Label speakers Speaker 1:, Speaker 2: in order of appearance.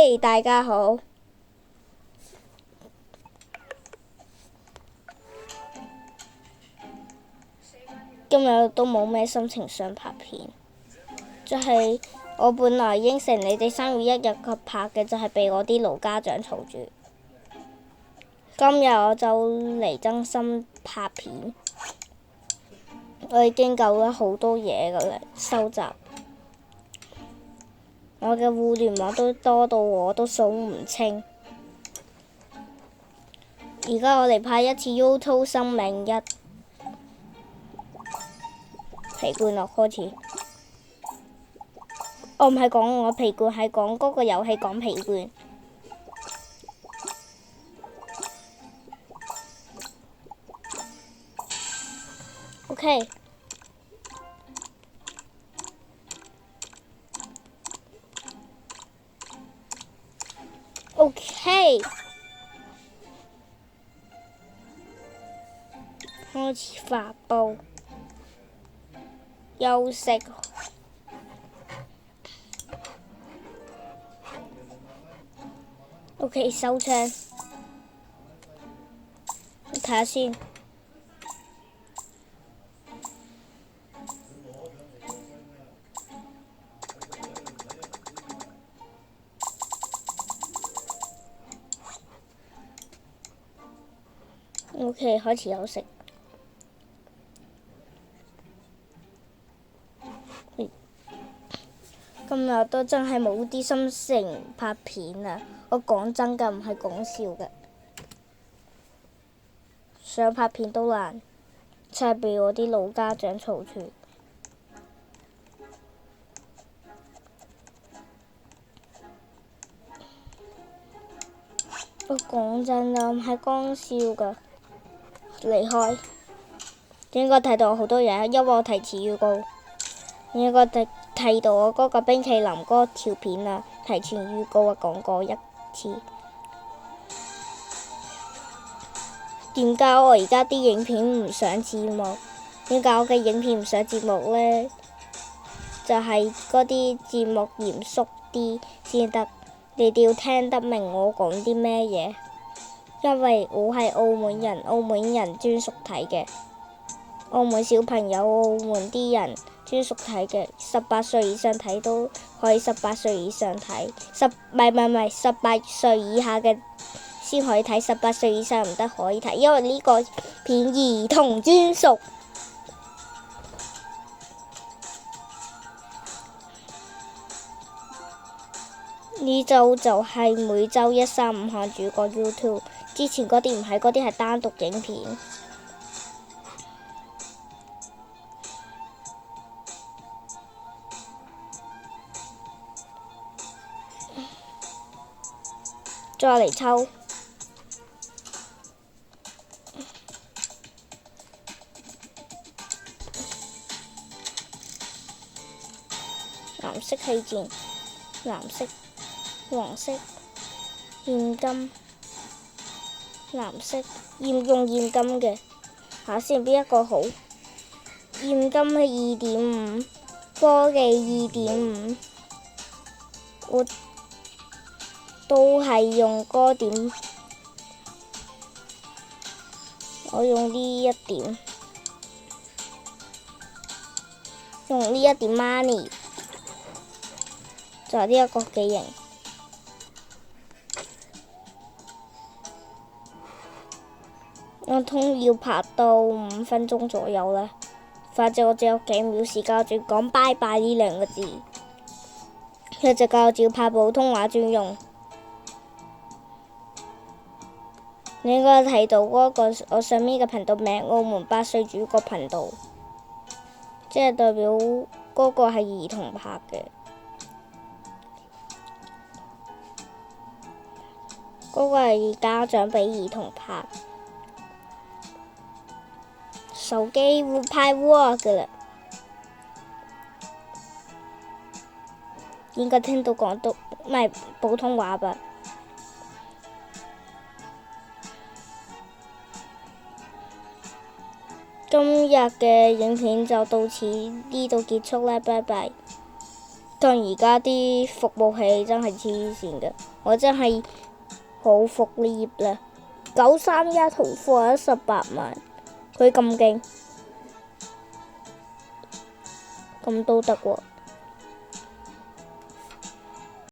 Speaker 1: 嘿，大家好。今日都冇咩心情想拍片，我本來應承你哋3月1日佢拍嘅，就係被我啲老家長嘈住。今日我就嚟真心拍片，我已經夠咗好多嘢㗎啦，收集。我嘅互聯網都多到我都數唔清。而家我嚟拍一次 YouTube 生命1皮罐落開始。我唔係講我皮罐，係講嗰個遊戲講皮罐。OK。開始發布，休息。OK， 收槍。睇下先。OK， 開始休息。今日都真係冇啲心情拍片啊！我講真㗎，唔係講笑㗎。想拍片都難，真係俾我啲老家長嘈住。我講真㗎，唔係講笑㗎。離開。應該睇到好多嘢，因為我提前預告。應該睇到我嗰個冰淇淋嗰條片啊，提前預告啊講過一次。點解我而家啲影片唔上字幕？點解我嘅影片唔上字幕呢？就係嗰啲字幕嚴肅啲先得，你哋要聽得明我講啲咩嘢。因為我係澳門人，澳門人專屬睇嘅。澳門小朋友，澳門啲人專屬睇嘅，18歲以上睇都可以18歲以上睇，唔係18歲以下嘅先可以睇，18歲以上唔得可以睇，因為呢個片兒童專屬。呢週就係每週1、3、5限住個 YouTube， 之前嗰啲唔係，嗰啲係單獨影片。再嚟抽。藍色氣墊，藍色、黃色、現金、藍色，用現金嘅。下先邊一個好？現金係2.5，科技2.5，我都係用嗰點，我用呢一點，用呢一點 money， 就係呢一個幾型。我通要拍到5分鐘左右啦，反正我只有幾秒時間，我仲講拜拜呢2個字，佢就教我照拍普通話專用。你應該睇到嗰個我上面嘅頻道名，澳門8歲主角頻道，即係代表嗰個係兒童拍嘅，嗰個係家長俾兒童拍。手機會拍 Word 㗎啦，應該聽到廣東唔係普通話吧。今日嘅影片就到此呢度結束啦，拜拜。但而家啲服務器真係黐線嘅，我真係好服呢頁啦。931同貨18萬，佢咁勁，咁都得喎。